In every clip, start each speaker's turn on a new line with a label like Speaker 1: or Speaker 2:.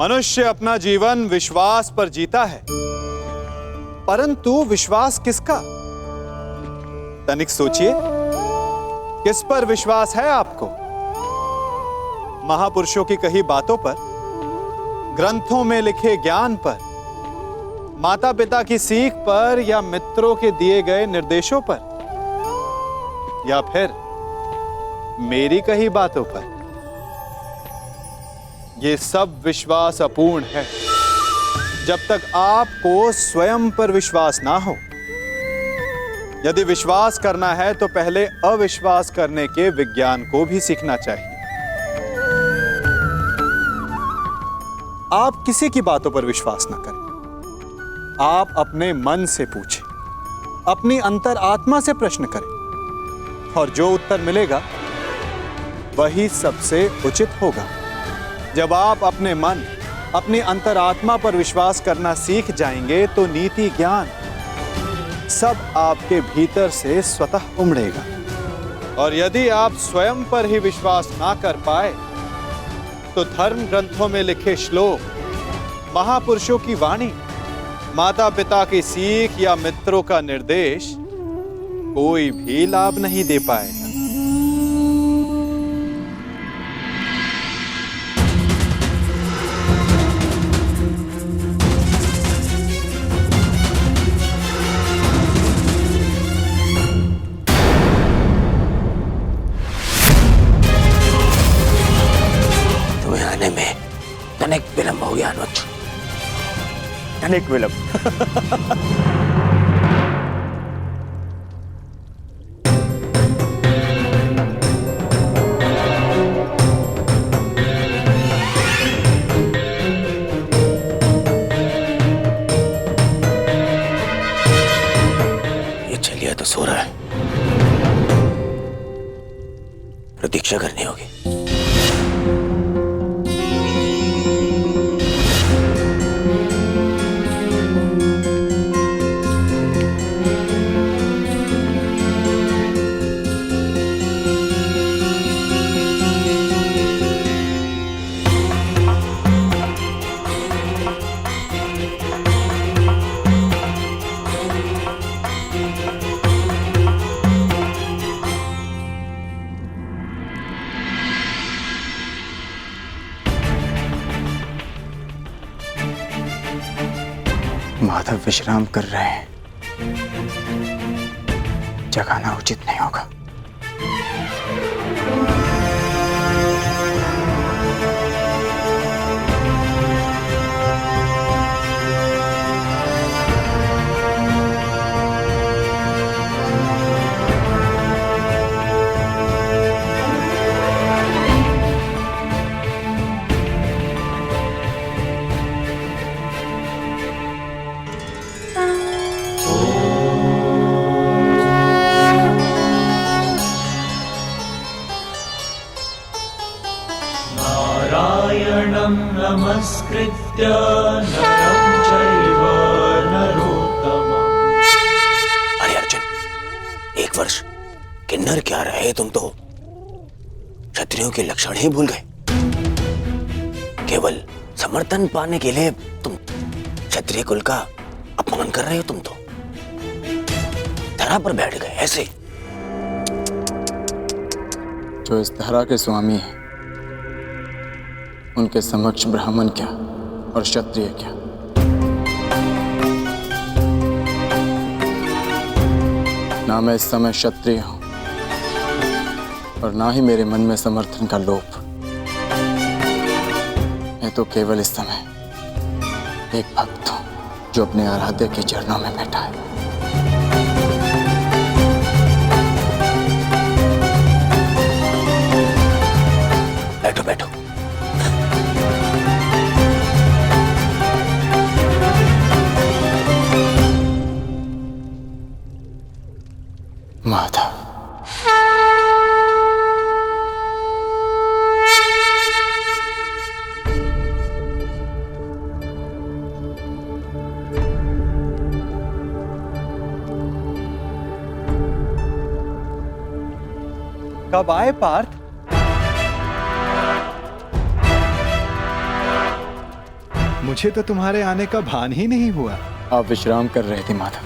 Speaker 1: मनुष्य अपना जीवन विश्वास पर जीता है, परंतु विश्वास किसका? तनिक सोचिए, किस पर विश्वास है आपको? महापुरुषों की कही बातों पर, ग्रंथों में लिखे ज्ञान पर, माता पिता की सीख पर, या मित्रों के दिए गए निर्देशों पर, या फिर मेरी कही बातों पर? ये सब विश्वास अपूर्ण है जब तक आपको स्वयं पर विश्वास ना हो। यदि विश्वास करना है तो पहले अविश्वास करने के विज्ञान को भी सीखना चाहिए। आप किसी की बातों पर विश्वास ना करें। आप अपने मन से पूछें, अपनी अंतरात्मा से प्रश्न करें, और जो उत्तर मिलेगा वही सबसे उचित होगा। जब आप अपने मन, अपनी अंतरात्मा पर विश्वास करना सीख जाएंगे तो नीति ज्ञान सब आपके भीतर से स्वतः उमड़ेगा। और यदि आप स्वयं पर ही विश्वास ना कर पाए तो धर्म ग्रंथों में लिखे श्लोक, महापुरुषों की वाणी, माता पिता की सीख या मित्रों का निर्देश कोई भी लाभ नहीं दे पाएगा।
Speaker 2: तनिक विलंब हो गया अनुज,
Speaker 3: तनिक विलंब।
Speaker 2: ये चलिए तो सो रहा है, प्रतीक्षा करनी होगी।
Speaker 3: माधव विश्राम कर रहे हैं, जगाना उचित नहीं होगा।
Speaker 4: नमस्कृत्य नरं चैव नरोत्तमम्।
Speaker 2: अरे अर्जुन, एक वर्ष किन्नर क्या रहे तुम तो क्षत्रियों के लक्षण ही भूल गए। केवल समर्थन पाने के लिए तुम क्षत्रिय कुल का अपमान कर रहे हो। तुम तो धरा पर बैठ गए ऐसे।
Speaker 3: जो इस धरा के स्वामी हैं, उनके समक्ष ब्राह्मण क्या और क्षत्रिय क्या? ना मैं इस समय क्षत्रिय हूं और ना ही मेरे मन में समर्थन का लोभ। मैं तो केवल इस समय एक भक्त हूं जो अपने आराध्य के चरणों में बैठा है।
Speaker 2: बैठो बैठो।
Speaker 3: माधव,
Speaker 1: कब आए पार्थ? मुझे तो तुम्हारे आने का भान ही नहीं हुआ।
Speaker 3: आप विश्राम कर रहे थे माधव,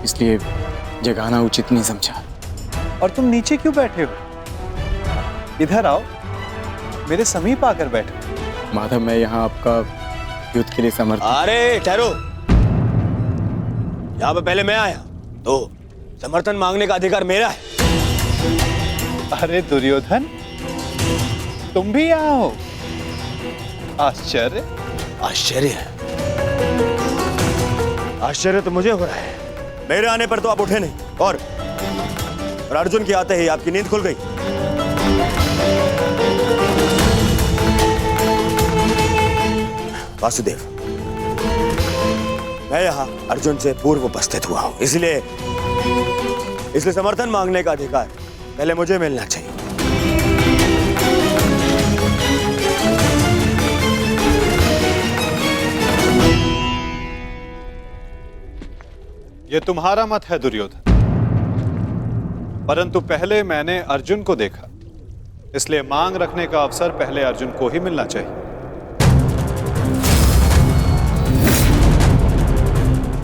Speaker 3: इसलिए जगाना उचित नहीं समझा।
Speaker 1: और तुम नीचे क्यों बैठे हो? इधर आओ, मेरे समीप आकर बैठो।
Speaker 3: माधव, मैं यहाँ आपका युद्ध के लिए समर्थ।
Speaker 2: अरे ठहरो, यहाँ पे पहले मैं आया तो समर्थन मांगने का अधिकार मेरा है।
Speaker 1: अरे दुर्योधन, तुम भी यहाँ हो? आश्चर्य।
Speaker 2: आश्चर्य? आश्चर्य तो मुझे हो रहा है। मेरे आने पर तो आप उठे नहीं, और अर्जुन के आते ही आपकी नींद खुल गई। वासुदेव, मैं यहां अर्जुन से पूर्व उपस्थित हुआ हूं, इसलिए समर्थन मांगने का अधिकार पहले मुझे मिलना चाहिए।
Speaker 1: ये तुम्हारा मत है दुर्योधन, परंतु पहले मैंने अर्जुन को देखा, इसलिए मांग रखने का अवसर पहले अर्जुन को ही मिलना चाहिए।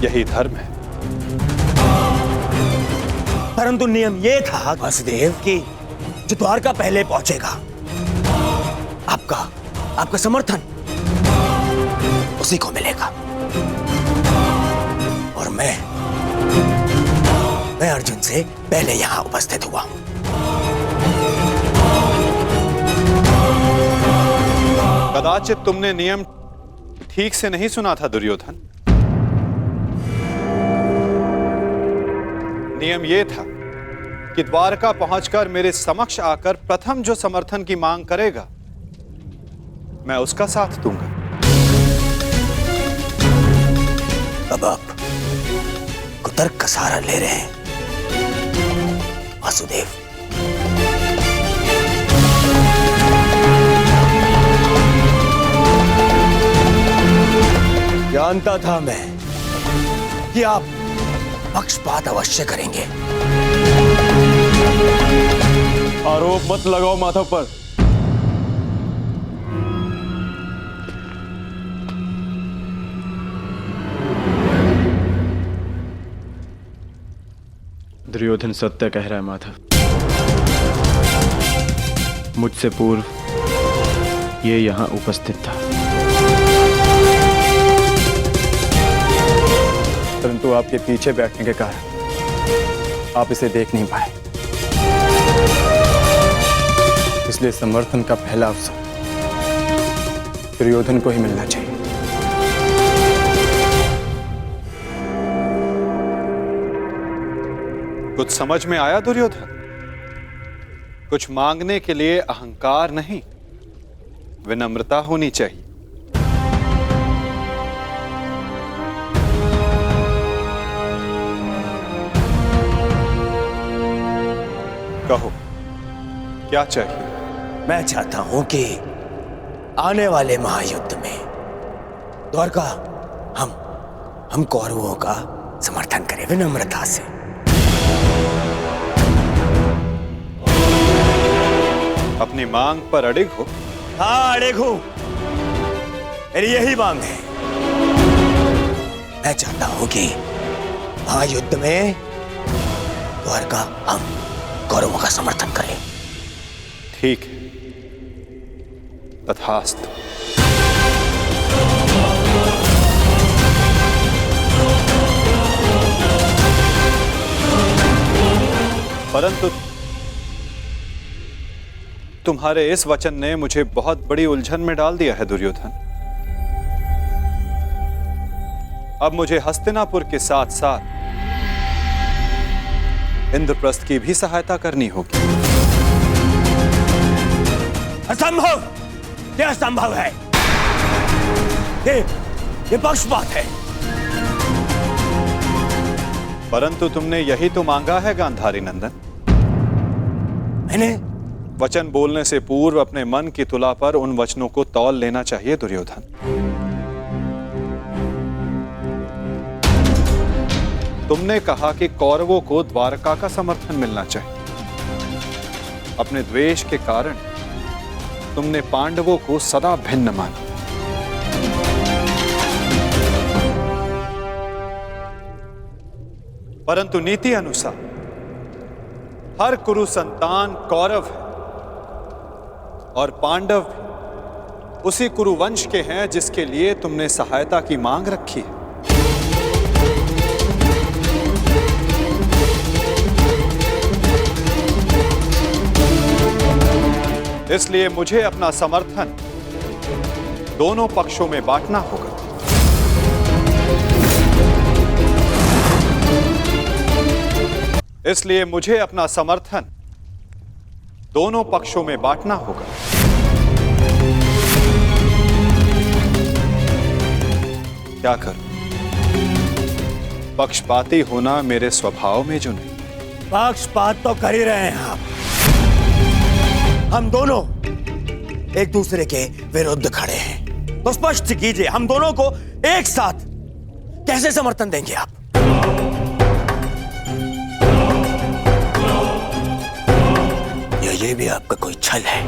Speaker 1: यही धर्म है।
Speaker 2: परंतु नियम यह था वासुदेव कि जो द्वारका पहले पहुंचेगा, आपका समर्थन उसी को मिलेगा। और मैं अर्जुन से पहले यहां उपस्थित हुआ हूं।
Speaker 1: कदाचित तुमने नियम ठीक से नहीं सुना था दुर्योधन। नियम यह था कि द्वारका पहुंचकर मेरे समक्ष आकर प्रथम जो समर्थन की मांग करेगा, मैं उसका साथ दूंगा।
Speaker 2: अब आप कुतर्क का सहारा ले रहे हैं वासुदेव। जानता था मैं कि आप पक्षपात अवश्य करेंगे।
Speaker 3: आरोप मत लगाओ माधव पर। दुर्योधन सत्य कह रहा है माधव। मुझसे पूर्व ये यहां उपस्थित था, परंतु आपके पीछे बैठने के कारण आप इसे देख नहीं पाए, इसलिए समर्थन का पहला अवसर दुर्योधन को ही मिलना चाहिए।
Speaker 1: कुछ समझ में आया दुर्योधन? कुछ मांगने के लिए अहंकार नहीं, विनम्रता होनी चाहिए। कहो, क्या चाहिए?
Speaker 2: मैं चाहता हूं कि आने वाले महायुद्ध में द्वारका हम कौरवों का समर्थन करें विनम्रता से।
Speaker 1: अपनी मांग पर अड़िग हो?
Speaker 2: हाँ, अड़िग हूं। मेरी यही मांग है। मैं चाहता हूं कि महायुद्ध में द्वारका हम कौरवों का समर्थन करें।
Speaker 1: ठीक है, तथास्तु। परंतु तुम्हारे इस वचन ने मुझे बहुत बड़ी उलझन में डाल दिया है दुर्योधन। अब मुझे हस्तिनापुर के साथ साथ इंद्रप्रस्थ की भी सहायता करनी होगी।
Speaker 2: असंभव! यह असंभव है। ये पक्षपात है।
Speaker 1: परंतु तुमने यही तो मांगा है गांधारी नंदन।
Speaker 2: मैंने
Speaker 1: वचन बोलने से पूर्व अपने मन की तुला पर उन वचनों को तौल लेना चाहिए दुर्योधन। तुमने कहा कि कौरवों को द्वारका का समर्थन मिलना चाहिए। अपने द्वेष के कारण तुमने पांडवों को सदा भिन्न माना। परंतु नीति अनुसार हर कुरु संतान कौरव है और पांडव भी उसी कुरु वंश के हैं जिसके लिए तुमने सहायता की मांग रखी है। इसलिए मुझे अपना समर्थन दोनों पक्षों में बांटना होगा। इसलिए मुझे अपना समर्थन दोनों पक्षों में बांटना होगा। क्या करूं? पक्षपाती होना मेरे स्वभाव में जो नहीं।
Speaker 2: पक्षपात तो कर ही रहे हैं आप। हम दोनों एक दूसरे के विरुद्ध खड़े हैं, तो स्पष्ट कीजिए हम दोनों को एक साथ कैसे समर्थन देंगे आप? या ये भी आपका कोई छल है?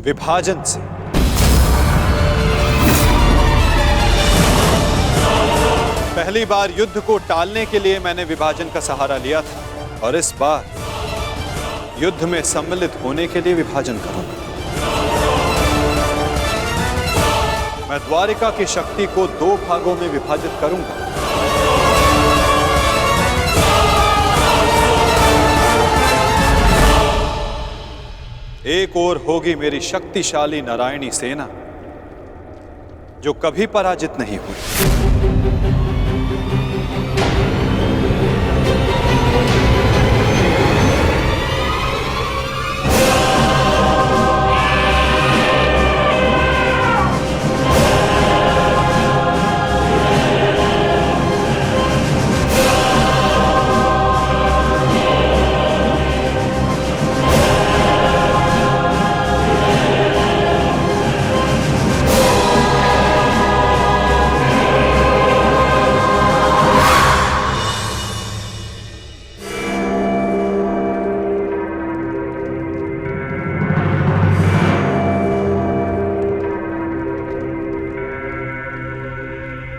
Speaker 1: विभाजन से पहली बार युद्ध को टालने के लिए मैंने विभाजन का सहारा लिया था और इस बार युद्ध में सम्मिलित होने के लिए विभाजन करूंगा। मैं द्वारिका की शक्ति को 2 भागों में विभाजित करूंगा। एक ओर होगी मेरी शक्तिशाली नारायणी सेना जो कभी पराजित नहीं हुई,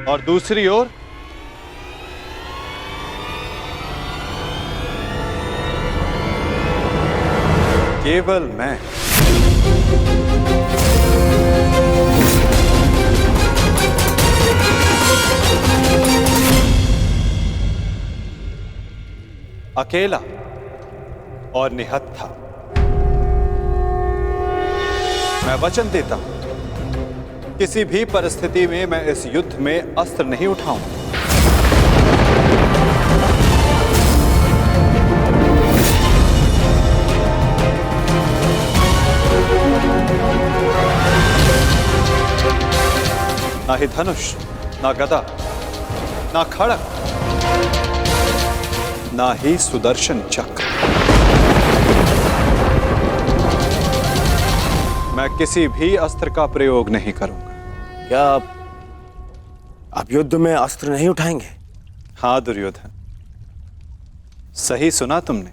Speaker 1: और दूसरी ओर केवल मैं। अकेला और निहत्था। मैं वचन देता हूं किसी भी परिस्थिति में मैं इस युद्ध में अस्त्र नहीं उठाऊंगा। ना ही धनुष, ना गदा, ना खड़ग, ना ही सुदर्शन चक्र। मैं किसी भी अस्त्र का प्रयोग नहीं करूंगा।
Speaker 2: क्या आप युद्ध में अस्त्र नहीं उठाएंगे?
Speaker 1: हाँ दुर्योधन, सही सुना तुमने।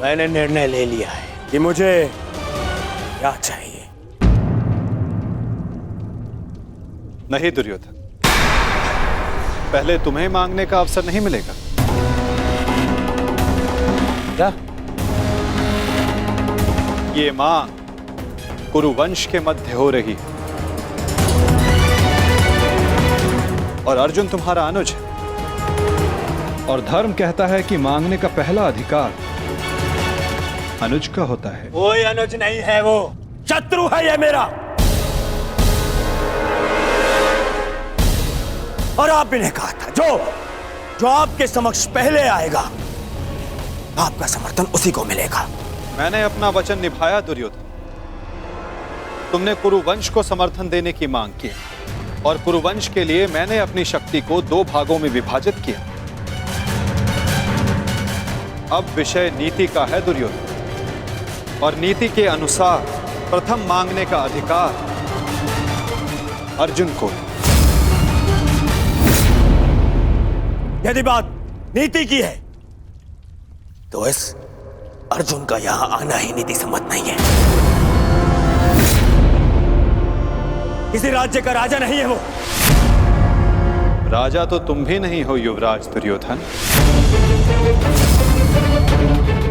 Speaker 2: मैंने निर्णय ले लिया है कि मुझे क्या चाहिए।
Speaker 1: नहीं दुर्योधन, पहले तुम्हें मांगने का अवसर नहीं मिलेगा।
Speaker 2: क्या?
Speaker 1: ये मांग कुरुवंश के मध्य हो रही है और अर्जुन तुम्हारा अनुज है और धर्म कहता है कि मांगने का पहला अधिकार अनुज का होता है।
Speaker 2: कोई अनुज नहीं है, वो शत्रु है ये मेरा। और आपने ने कहा था जो आपके समक्ष पहले आएगा आपका समर्थन उसी को मिलेगा।
Speaker 1: मैंने अपना वचन निभाया दुर्योधन। तुमने कुरुवंश को समर्थन देने की मांग की और कुरुवंश के लिए मैंने अपनी शक्ति को 2 भागों में विभाजित किया। अब विषय नीति का है दुर्योधन, और नीति के अनुसार प्रथम मांगने का अधिकार अर्जुन को है।
Speaker 2: यदि बात नीति की है तो इस अर्जुन का यहां आना ही नीति सम्मत नहीं है। किसी राज्य का राजा नहीं है वो।
Speaker 1: राजा तो तुम भी नहीं हो युवराज दुर्योधन,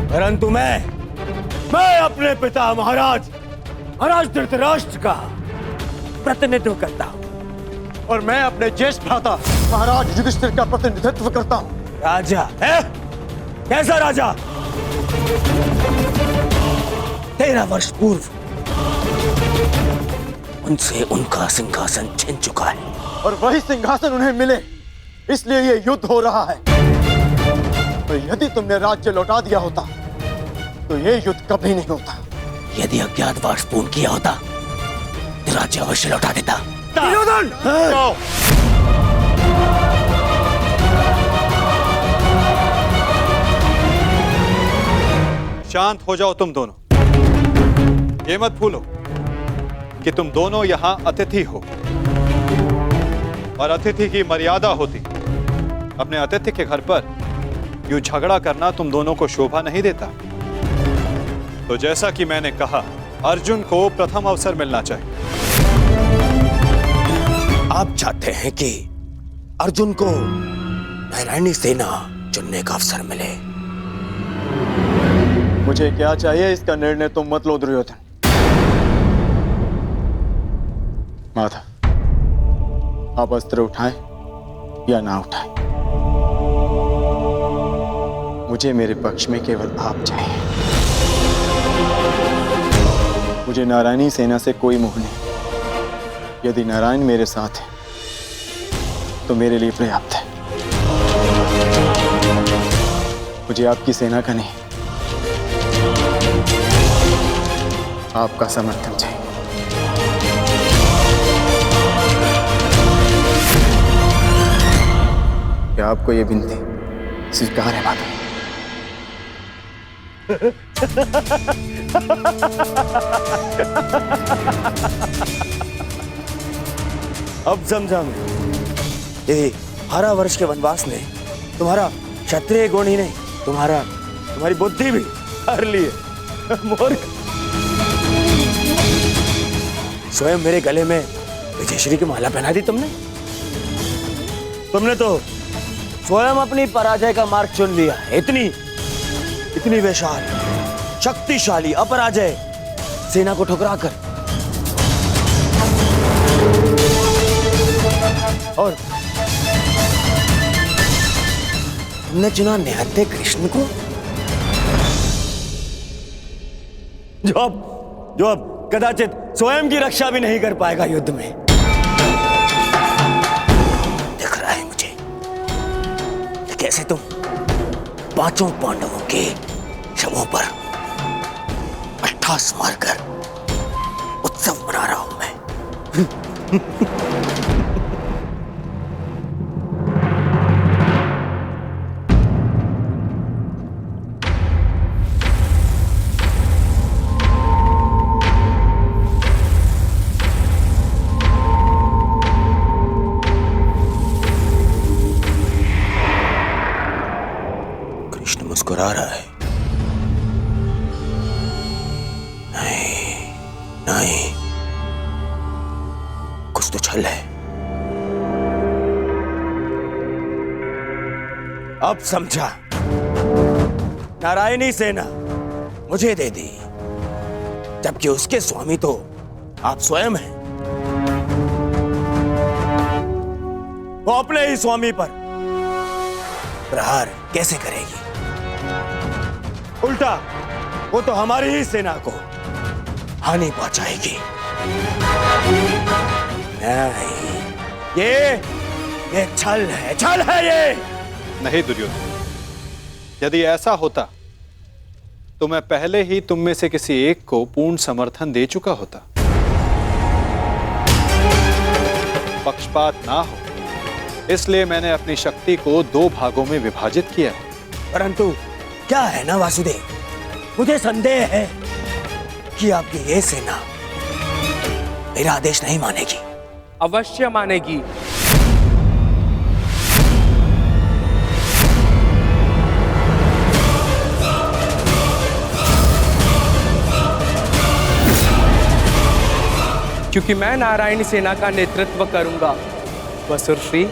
Speaker 2: परंतु मैं अपने पिता महाराज धृतराष्ट्र का प्रतिनिधित्व करता हूं।
Speaker 3: और मैं अपने ज्येष्ठ भ्राता महाराज युधिष्ठिर का प्रतिनिधित्व करता हूं।
Speaker 2: राजा है? कैसा राजा? 13 वर्ष पूर्व उनसे उनका सिंहासन छिन चुका है।
Speaker 3: और वही सिंहासन उन्हें मिले, इसलिए ये युद्ध हो रहा है। तो यदि तुमने राज्य लौटा दिया होता तो ये युद्ध कभी नहीं होता।
Speaker 2: यदि अज्ञातवास पूर्ण किया होता तो राज्य अवश्य लौटा देता।
Speaker 3: दुर्योधन!
Speaker 1: शांत हो जाओ तुम दोनों। ये मत भूलो कि तुम दोनों यहां अतिथि हो और अतिथि की मर्यादा होती। अपने अतिथि के घर पर यूं झगड़ा करना तुम दोनों को शोभा नहीं देता। तो जैसा कि मैंने कहा, अर्जुन को प्रथम अवसर मिलना चाहिए।
Speaker 2: आप चाहते हैं कि अर्जुन को नारायणी सेना चुनने का अवसर मिले।
Speaker 3: मुझे क्या चाहिए इसका निर्णय तुम मत लो दुर्योधन। माधव, आप अस्त्र उठाएं या ना उठाएं, मुझे मेरे पक्ष में केवल आप चाहिए। मुझे नारायणी सेना से कोई मोह नहीं। यदि नारायण मेरे साथ है तो मेरे लिए पर्याप्त है। मुझे आपकी सेना का नहीं, आपका समर्थन चाहिए। क्या आपको यह विनती स्वीकार है माता?
Speaker 2: अब समझा मैं। ये 12 वर्ष के वनवास ने तुम्हारा क्षत्रिय गुण ही नहीं, तुम्हारी बुद्धि भी हर ली है। मूर्ख। स्वयं मेरे गले में विजयश्री की माला पहना दी तुमने तो स्वयं अपनी पराजय का मार्ग चुन लिया। इतनी विशाल शक्तिशाली अपराजय सेना को ठुकराकर, और तुमने चुना निहत्थे कृष्ण को, जो अब कदाचित स्वयं की रक्षा भी नहीं कर पाएगा युद्ध में। दिख रहा है मुझे कैसे तुम 5 पांडवों के शवों पर अट्ठास मारकर उत्सव मना रहा हूं मैं। मुस्कुरा रहा है। नहीं, कुछ तो छल है। अब समझा। नारायणी सेना मुझे दे दी, जबकि उसके स्वामी तो आप स्वयं हैं। वो अपने ही स्वामी पर प्रहार कैसे करेगी? उल्टा वो तो हमारी ही सेना को हानि पहुंचाएगी। नहीं, ये छल है ये।
Speaker 1: नहीं दुर्योधन, यदि ऐसा होता तो मैं पहले ही तुम में से किसी एक को पूर्ण समर्थन दे चुका होता। पक्षपात ना हो, इसलिए मैंने अपनी शक्ति को 2 भागों में विभाजित किया है।
Speaker 2: परंतु क्या है ना वासुदेव, मुझे संदेह है कि आपकी ये सेना मेरा आदेश नहीं मानेगी।
Speaker 5: अवश्य मानेगी। क्योंकि मैं नारायणी सेना का नेतृत्व करूंगा। वसुर श्री